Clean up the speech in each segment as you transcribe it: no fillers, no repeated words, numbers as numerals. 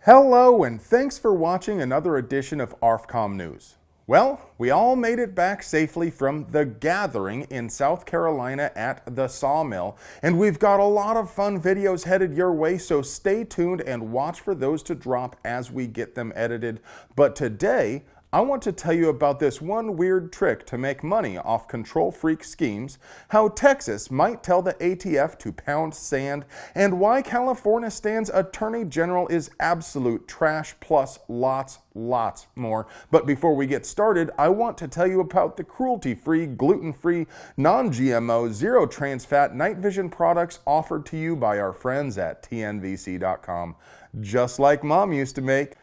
Hello and thanks for watching another edition of ARFCOM News. Well, we all made it back safely from the gathering in South Carolina at the Sawmill, and we've got a lot of fun videos headed your way, so stay tuned and watch for those to drop as we get them edited. But today, I want to tell you about this one weird trick to make money off control freak schemes, how Texas might tell the ATF to pound sand, and why California Stan's Attorney General is absolute trash, plus lots more. But before we get started, I want to tell you about the cruelty-free, gluten-free, non-GMO, zero trans fat night vision products offered to you by our friends at tnvc.com, just like Mom used to make.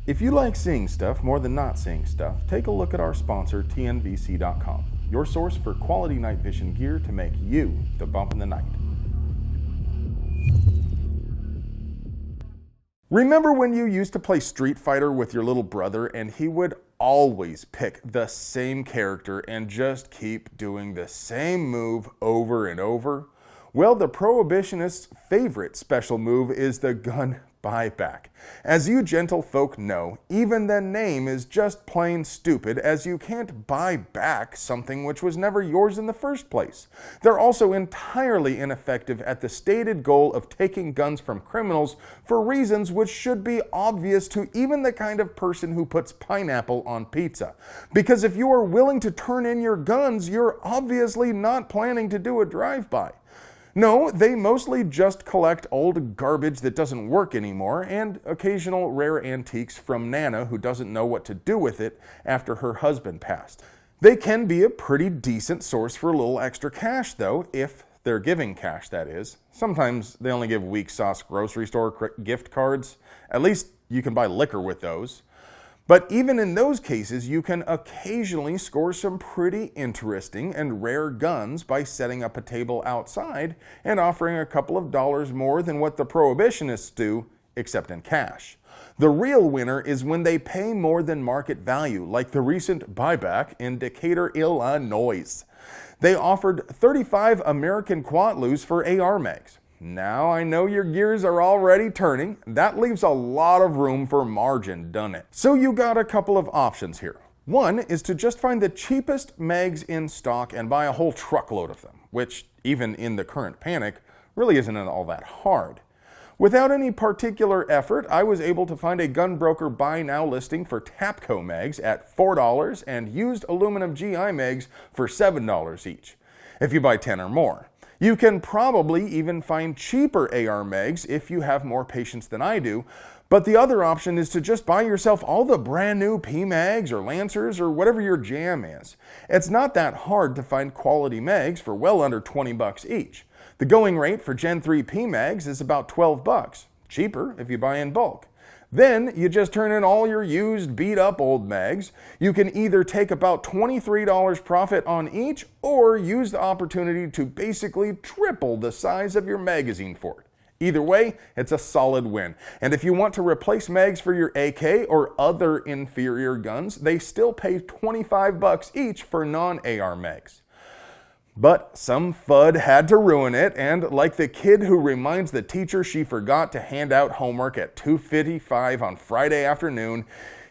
If you like seeing stuff more than not seeing stuff, take a look at our sponsor, tnvc.com, your source for quality night vision gear to make you the bump in the night. Remember when you used to play Street Fighter with your little brother and he would always pick the same character and just keep doing the same move over and over? Well, the Prohibitionist's favorite special move is the gun Buyback. As you gentle folk know, even the name is just plain stupid, as you can't buy back something which was never yours in the first place. They're also entirely ineffective at the stated goal of taking guns from criminals for reasons which should be obvious to even the kind of person who puts pineapple on pizza. Because if you are willing to turn in your guns, you're obviously not planning to do a drive-by. No, they mostly just collect old garbage that doesn't work anymore and occasional rare antiques from Nana who doesn't know what to do with it after her husband passed. They can be a pretty decent source for a little extra cash though, if they're giving cash, that is. Sometimes they only give weak sauce grocery store gift cards. At least you can buy liquor with those. But even in those cases, you can occasionally score some pretty interesting and rare guns by setting up a table outside and offering a couple of dollars more than what the Prohibitionists do, except in cash. The real winner is when they pay more than market value, like the recent Buyback in Decatur, Illinois. They offered 35 American Quatloos for AR mags. Now I know your gears are already turning. That leaves a lot of room for margin, doesn't it? So you got a couple of options here. One is to just find the cheapest mags in stock and buy a whole truckload of them, which even in the current panic really isn't all that hard. Without any particular effort, I was able to find a gunbroker buy now listing for Tapco mags at $4 and used aluminum GI mags for $7 each, if you buy 10 or more. You can probably even find cheaper AR mags if you have more patience than I do, but the other option is to just buy yourself all the brand new PMags or Lancers or whatever your jam is. It's not that hard to find quality mags for well under 20 bucks each. The going rate for Gen 3 PMags is about 12 bucks, cheaper if you buy in bulk. Then you just turn in all your used, beat up old mags. You can either take about $23 profit on each or use the opportunity to basically triple the size of your magazine for it. Either way, it's a solid win. And if you want to replace mags for your AK or other inferior guns, they still pay 25 bucks each for non-AR mags. But some FUD had to ruin it, and like the kid who reminds the teacher she forgot to hand out homework at 2:55 on Friday afternoon,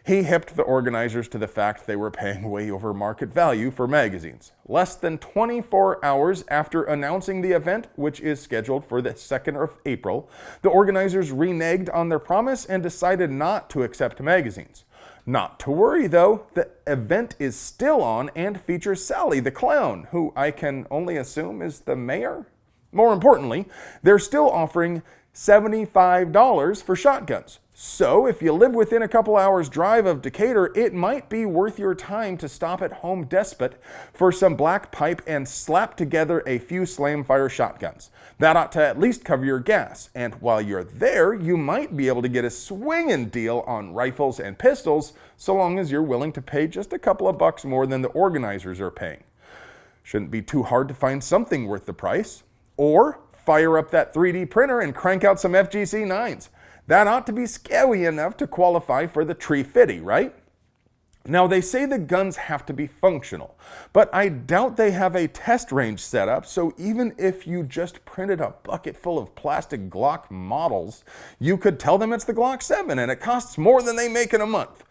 he hipped the organizers to the fact they were paying way over market value for magazines. Less than 24 hours after announcing the event, which is scheduled for the 2nd of April, the organizers reneged on their promise and decided not to accept magazines. Not to worry though, the event is still on and features Sally the Clown, who I can only assume is the mayor? More importantly, they're still offering $75 for shotguns. So if you live within a couple hours drive of Decatur, it might be worth your time to stop at Home Depot for some black pipe and slap together a few slam-fire shotguns. That ought to at least cover your gas. And while you're there, you might be able to get a swinging deal on rifles and pistols, so long as you're willing to pay just a couple of bucks more than the organizers are paying. Shouldn't be too hard to find something worth the price. Or fire up that 3D printer and crank out some FGC 9s. That ought to be scary enough to qualify for the tree fitty, right? Now, they say the guns have to be functional, but I doubt they have a test range set up, so even if you just printed a bucket full of plastic Glock models, you could tell them it's the Glock 7 and it costs more than they make in a month.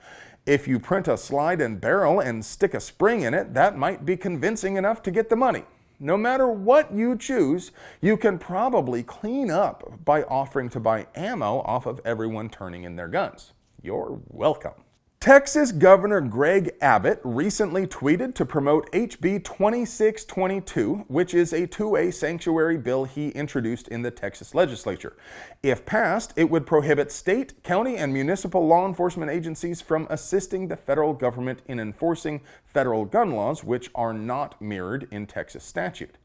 If you print a slide and barrel and stick a spring in it, that might be convincing enough to get the money. No matter what you choose, you can probably clean up by offering to buy ammo off of everyone turning in their guns. You're welcome. Texas Governor Greg Abbott recently tweeted to promote HB 2622, which is a two-way sanctuary bill he introduced in the Texas legislature. If passed, it would prohibit state, county, and municipal law enforcement agencies from assisting the federal government in enforcing federal gun laws, which are not mirrored in Texas statute.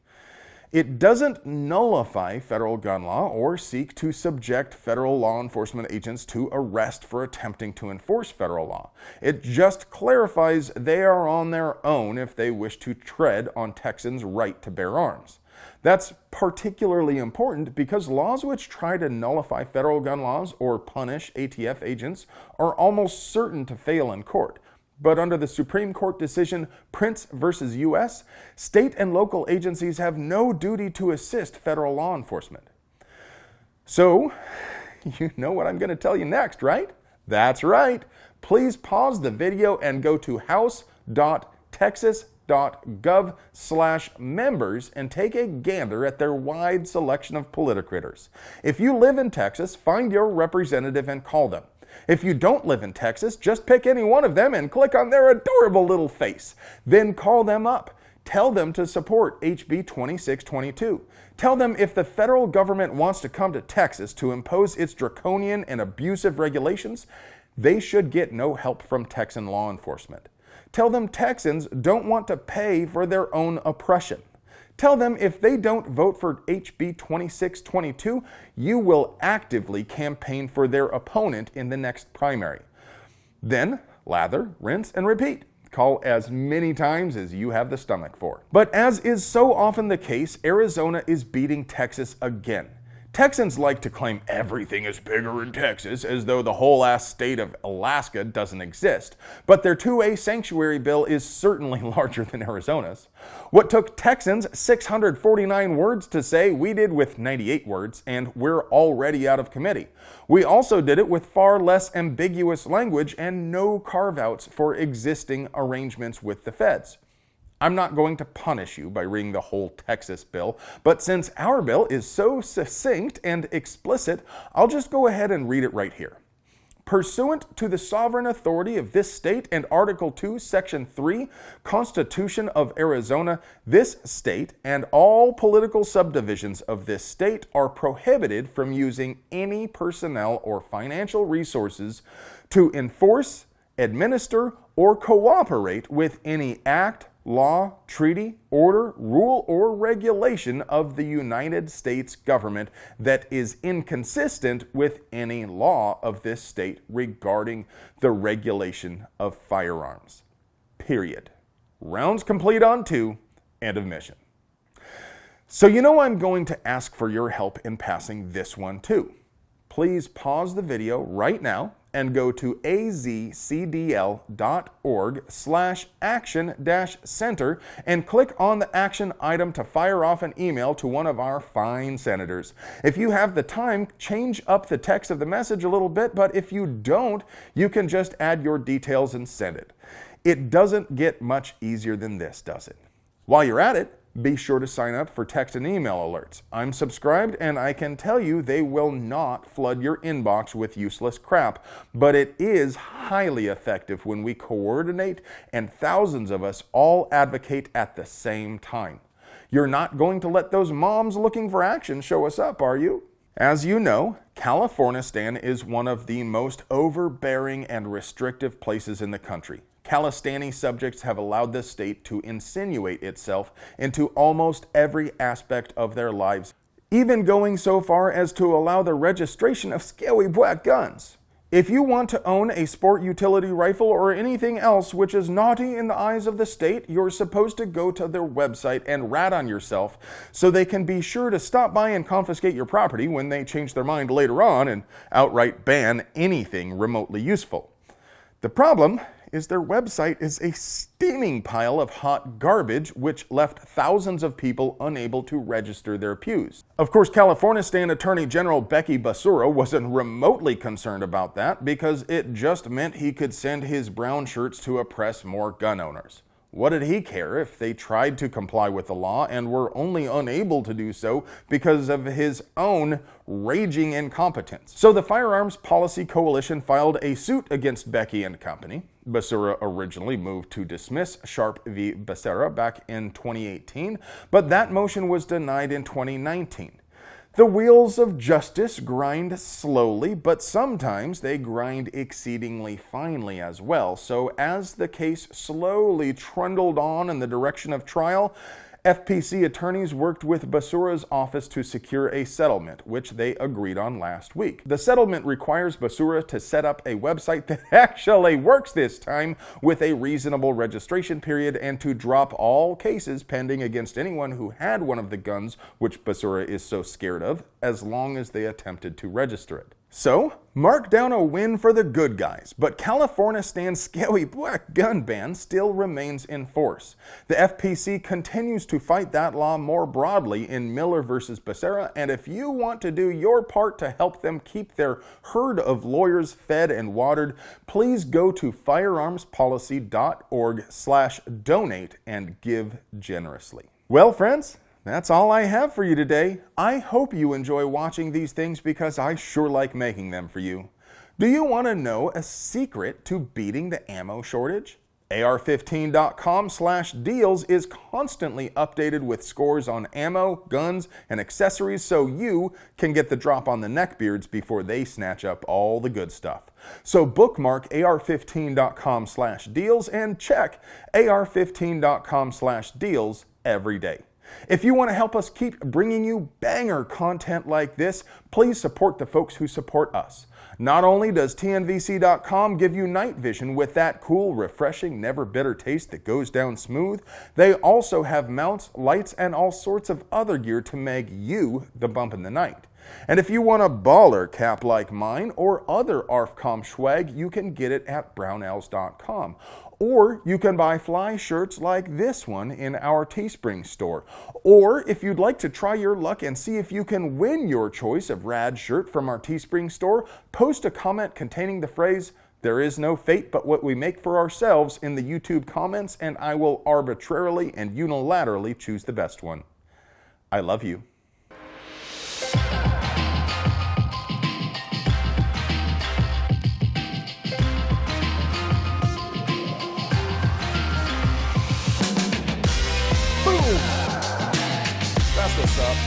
It doesn't nullify federal gun law or seek to subject federal law enforcement agents to arrest for attempting to enforce federal law. It just clarifies they are on their own if they wish to tread on Texans' right to bear arms. That's particularly important because laws which try to nullify federal gun laws or punish ATF agents are almost certain to fail in court. But under the Supreme Court decision Prince v. U.S., state and local agencies have no duty to assist federal law enforcement. So, you know what I'm going to tell you next, right? That's right. Please pause the video and go to house.texas.gov/members and take a gander at their wide selection of politicrators. If you live in Texas, find your representative and call them. If you don't live in Texas, just pick any one of them and click on their adorable little face. Then call them up. Tell them to support HB 2622. Tell them if the federal government wants to come to Texas to impose its draconian and abusive regulations, they should get no help from Texan law enforcement. Tell them Texans don't want to pay for their own oppression. Tell them if they don't vote for HB 2622, you will actively campaign for their opponent in the next primary. Then, lather, rinse, and repeat. Call as many times as you have the stomach for. But as is so often the case, Arizona is beating Texas again. Texans like to claim everything is bigger in Texas, as though the whole ass state of Alaska doesn't exist. But their 2A sanctuary bill is certainly larger than Arizona's. What took Texans 649 words to say, we did with 98 words, and we're already out of committee. We also did it with far less ambiguous language and no carve-outs for existing arrangements with the feds. I'm not going to punish you by reading the whole Texas bill, but since our bill is so succinct and explicit, I'll just go ahead and read it right here. Pursuant to the sovereign authority of this state and Article 2, Section 3, Constitution of Arizona, this state and all political subdivisions of this state are prohibited from using any personnel or financial resources to enforce, administer, or cooperate with any act, law, treaty, order, rule, or regulation of the United States government that is inconsistent with any law of this state regarding the regulation of firearms. Period. Rounds complete on 2, end of mission. So you know I'm going to ask for your help in passing this one too. Please pause the video right now and go to azcdl.org/action-center and click on the action item to fire off an email to one of our fine senators. If you have the time, change up the text of the message a little bit, but if you don't, you can just add your details and send it. It doesn't get much easier than this, does it? While you're at it, be sure to sign up for text and email alerts. I'm subscribed and I can tell you they will not flood your inbox with useless crap, but it is highly effective when we coordinate and thousands of us all advocate at the same time. You're not going to let those moms looking for action show us up, are you? As you know, Californistan is one of the most overbearing and restrictive places in the country. Calistani subjects have allowed this state to insinuate itself into almost every aspect of their lives, even going so far as to allow the registration of scary black guns. If you want to own a sport utility rifle or anything else which is naughty in the eyes of the state, you're supposed to go to their website and rat on yourself so they can be sure to stop by and confiscate your property when they change their mind later on and outright ban anything remotely useful. The problem is their website is a steaming pile of hot garbage, which left thousands of people unable to register their pews. Of course, California State Attorney General Becky Basura wasn't remotely concerned about that because it just meant he could send his brown shirts to oppress more gun owners. What did he care if they tried to comply with the law and were only unable to do so because of his own raging incompetence? So the Firearms Policy Coalition filed a suit against Becky and company. Basura originally moved to dismiss Sharp v. Becerra back in 2018, but that motion was denied in 2019. The wheels of justice grind slowly, but sometimes they grind exceedingly finely as well. So as the case slowly trundled on in the direction of trial, FPC attorneys worked with Basura's office to secure a settlement, which they agreed on last week. The settlement requires Basura to set up a website that actually works this time with a reasonable registration period and to drop all cases pending against anyone who had one of the guns which Basura is so scared of, as long as they attempted to register it. So, mark down a win for the good guys, but California Stan's scaly black gun ban still remains in force. The FPC continues to fight that law more broadly in Miller versus Becerra, and if you want to do your part to help them keep their herd of lawyers fed and watered, please go to firearmspolicy.org/donate and give generously. Well, friends, that's all I have for you today. I hope you enjoy watching these things because I sure like making them for you. Do you want to know a secret to beating the ammo shortage? AR15.com/deals is constantly updated with scores on ammo, guns, and accessories so you can get the drop on the neckbeards before they snatch up all the good stuff. So bookmark AR15.com/deals and check AR15.com/deals every day. If you want to help us keep bringing you banger content like this, please support the folks who support us. Not only does TNVC.com give you night vision with that cool, refreshing, never bitter taste that goes down smooth, they also have mounts, lights, and all sorts of other gear to make you the bump in the night. And if you want a baller cap like mine or other ARFCOM swag, you can get it at brownells.com. Or you can buy fly shirts like this one in our Teespring store. Or if you'd like to try your luck and see if you can win your choice of rad shirt from our Teespring store, post a comment containing the phrase, "There is no fate but what we make for ourselves" in the YouTube comments, and I will arbitrarily and unilaterally choose the best one. I love you. Boom! That's what's up.